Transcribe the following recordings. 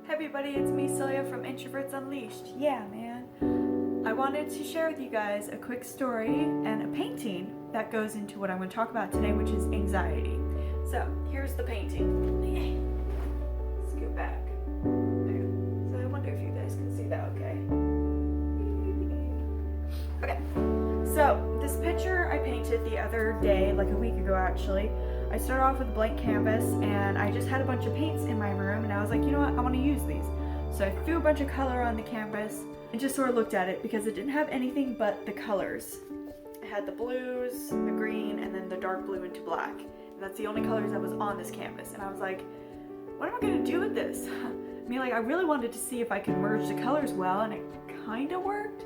Hey everybody, it's me, Celia from Introverts Unleashed. Yeah, man. I wanted to share with you guys a quick story and a painting that goes into what I'm going to talk about today, which is anxiety. So, here's the painting. Scoot back. There. So I wonder if you guys can see that okay. Okay. So, this picture I painted the other day, like a week ago actually. I started off with a blank canvas and I just had a bunch of paints in my room and I was like, you know what, I want to use these. So I threw a bunch of color on the canvas and just sort of looked at it because it didn't have anything but the colors. It had the blues, the green, and then the dark blue into black. And that's the only colors that was on this canvas. And I was like, what am I going to do with this? I mean, like, I really wanted to see if I could merge the colors well, and it kind of worked.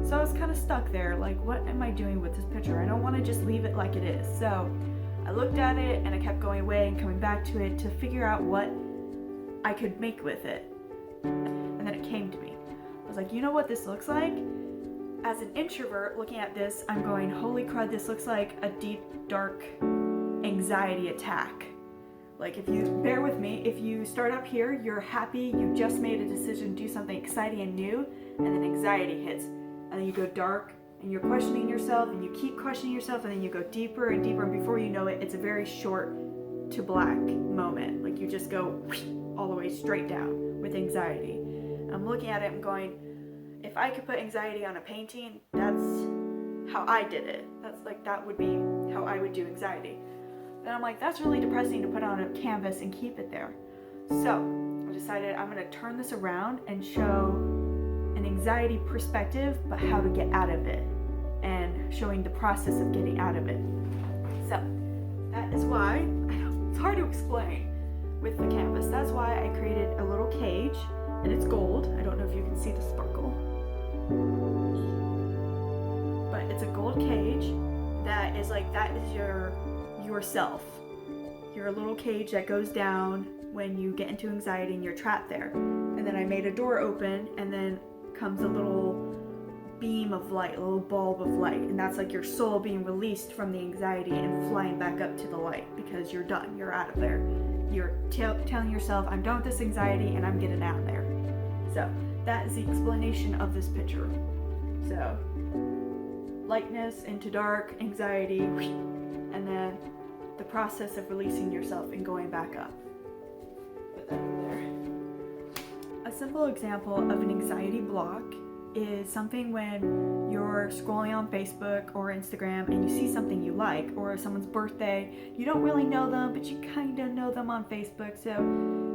So I was kind of stuck there, like, what am I doing with this picture? I don't want to just leave it like it is. So I looked at it and I kept going away and coming back to it to figure out what I could make with it. And then it came to me. I was like, you know what this looks like? As an introvert looking at this, I'm going, holy crud, this looks like a deep, dark anxiety attack. Like, if you bear with me, if you start up here, you're happy, you just made a decision to do something exciting and new, and then anxiety hits. And then you go dark, and you're questioning yourself, and you keep questioning yourself, and then you go deeper and deeper, and before you know it, it's a very short to black moment. Like, you just go all the way straight down with anxiety. I'm looking at it and going, if I could put anxiety on a painting, that's how I did it. That would be how I would do anxiety. Then I'm like, that's really depressing to put on a canvas and keep it there. So I decided I'm gonna turn this around and show an anxiety perspective, but how to get out of it and showing the process of getting out of it. So that is why, I know, it's hard to explain with the canvas. That's why I created a little cage, and it's gold. I don't know if you can see the sparkle, but it's a gold cage that is yourself. Your little cage that goes down when you get into anxiety and you're trapped there. And then I made a door open, and then comes a little beam of light, a little bulb of light, and that's like your soul being released from the anxiety and flying back up to the light because you're done, you're out of there. You're telling yourself, I'm done with this anxiety and I'm getting out of there. So that is the explanation of this picture. So lightness into dark, anxiety, and then the process of releasing yourself and going back up. Put that over there. A simple example of an anxiety block is something when you're scrolling on Facebook or Instagram and you see something you like, or someone's birthday. You don't really know them, but you kind of know them on Facebook, so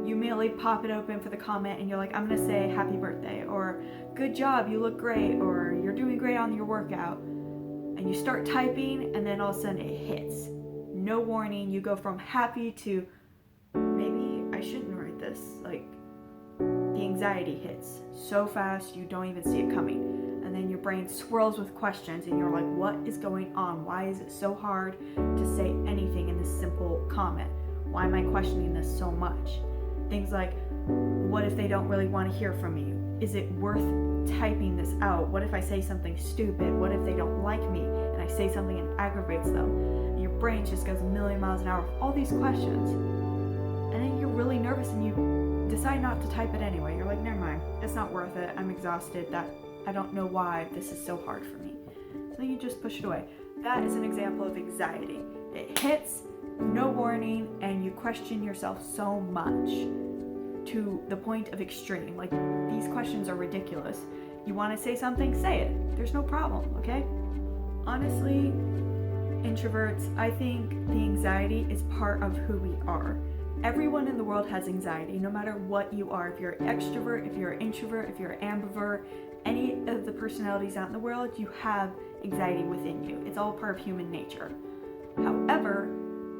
you immediately pop it open for the comment and you're like, I'm gonna say happy birthday, or good job, you look great, or you're doing great on your workout. And you start typing, and then all of a sudden it hits. No warning, you go from happy to maybe I shouldn't write this. Like, the anxiety hits so fast you don't even see it coming. And then your brain swirls with questions and you're like, what is going on? Why is it so hard to say anything in this simple comment? Why am I questioning this so much? Things like, what if they don't really want to hear from me? Is it worth typing this out? What if I say something stupid? What if they don't like me and I say something and aggravates them? And your brain just goes a million miles an hour with all these questions. And then you're really nervous and you decide not to type it anyway. You're like, never mind, it's not worth it. I'm exhausted. I don't know why this is so hard for me. So you just push it away. That is an example of anxiety. It hits, no warning, and you question yourself so much to the point of extreme. Like, these questions are ridiculous. You want to say something, say it. There's no problem, okay? Honestly, introverts, I think the anxiety is part of who we are. Everyone in the world has anxiety, no matter what you are. If you're an extrovert, if you're an introvert, if you're an ambivert, any of the personalities out in the world, you have anxiety within you. It's all part of human nature. However,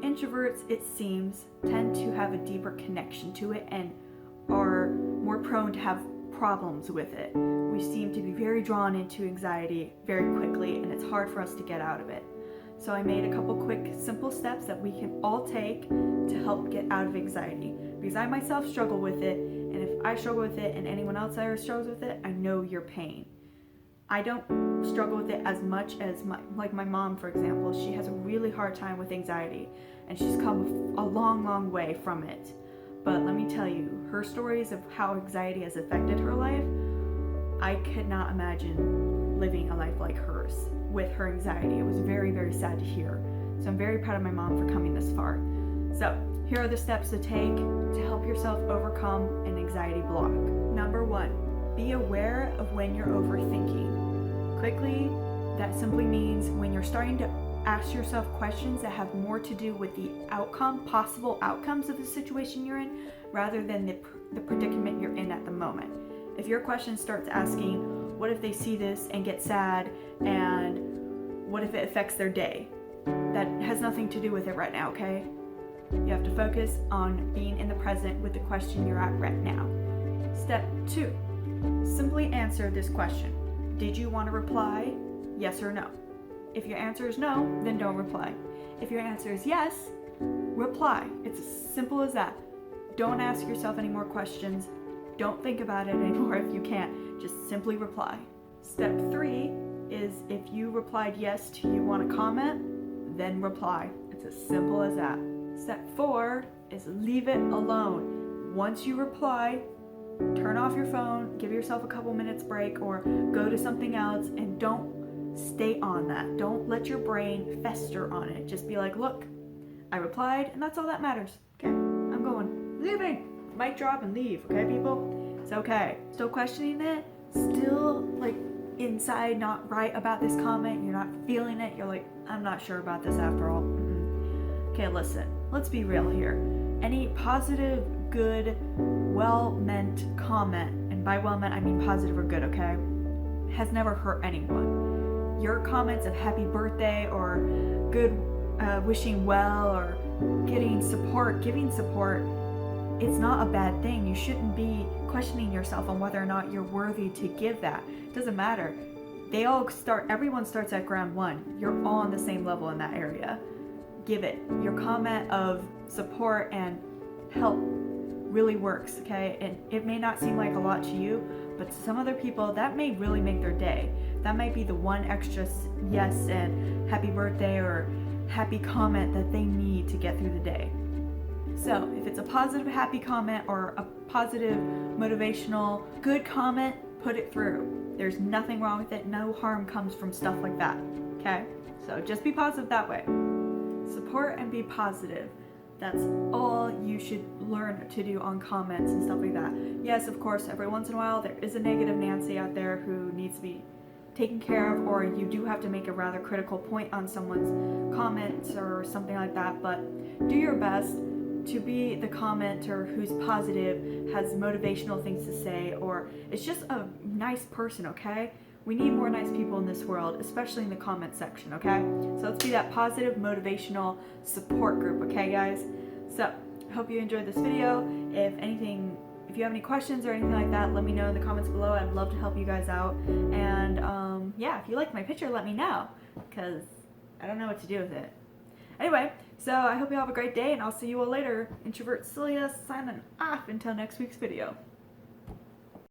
introverts, it seems, tend to have a deeper connection to it and are more prone to have problems with it. We seem to be very drawn into anxiety very quickly, and it's hard for us to get out of it. So I made a couple quick, simple steps that we can all take to help get out of anxiety. Because I myself struggle with it, and if I struggle with it and anyone else there struggles with it, I know your pain. I don't struggle with it as much as my mom, for example. She has a really hard time with anxiety, and she's come a long, long way from it. but let me tell you, her stories of how anxiety has affected her life, I could not imagine living a life like hers with her anxiety. It was very, very sad to hear. So I'm very proud of my mom for coming this far. So here are the steps to take to help yourself overcome an anxiety block. Number 1, be aware of when you're overthinking. Quickly, that simply means when you're starting to ask yourself questions that have more to do with the possible outcomes of the situation you're in, rather than the predicament you're in at the moment. If your question starts asking, what if they see this and get sad, and what if it affects their day? That has nothing to do with it right now, okay? You have to focus on being in the present with the question you're at right now. Step 2, simply answer this question. Did you want to reply? Yes or no? If your answer is no, then don't reply. If your answer is yes, reply. It's as simple as that. Don't ask yourself any more questions. Don't think about it anymore if you can't. Just simply reply. Step 3 is if you replied yes to you want to comment, then reply. It's as simple as that. Step 4 is leave it alone. Once you reply, turn off your phone, give yourself a couple minutes break, or go to something else, and don't stay on that. Don't let your brain fester on it. Just be like, look, I replied, and that's all that matters. Okay, I'm going. Leaving. Mic drop and leave, okay, people? It's okay. Still questioning it? Still, like, inside not right about this comment? You're not feeling it? You're like, I'm not sure about this after all. Okay, listen. Let's be real here. Any positive, good, well-meant comment, and by well-meant I mean positive or good, okay, has never hurt anyone. Your comments of happy birthday or good wishing well or giving support, it's not a bad thing. You shouldn't be questioning yourself on whether or not you're worthy to give that. It doesn't matter. Everyone starts at ground 1. You're all on the same level in that area. Give it. Your comment of support and help really works, okay? And it may not seem like a lot to you, but to some other people, that may really make their day. That might be the one extra yes and happy birthday or happy comment that they need to get through the day. So if it's a positive, happy comment or a positive, motivational, good comment, put it through. There's nothing wrong with it. No harm comes from stuff like that, okay? So just be positive that way. Support and be positive. That's all you should learn to do on comments and stuff like that. Yes, of course, every once in a while there is a negative Nancy out there who needs to be taken care of, or you do have to make a rather critical point on someone's comments or something like that, but do your best to be the commenter who's positive, has motivational things to say, or is just a nice person, okay? We need more nice people in this world, especially in the comment section, okay? So let's be that positive, motivational support group, okay, guys? So, I hope you enjoyed this video. If you have any questions or anything like that, let me know in the comments below. I'd love to help you guys out. And, yeah, if you liked my picture, let me know, because I don't know what to do with it. Anyway, so I hope you have a great day, and I'll see you all later. Introvert Cecilia signing off until next week's video.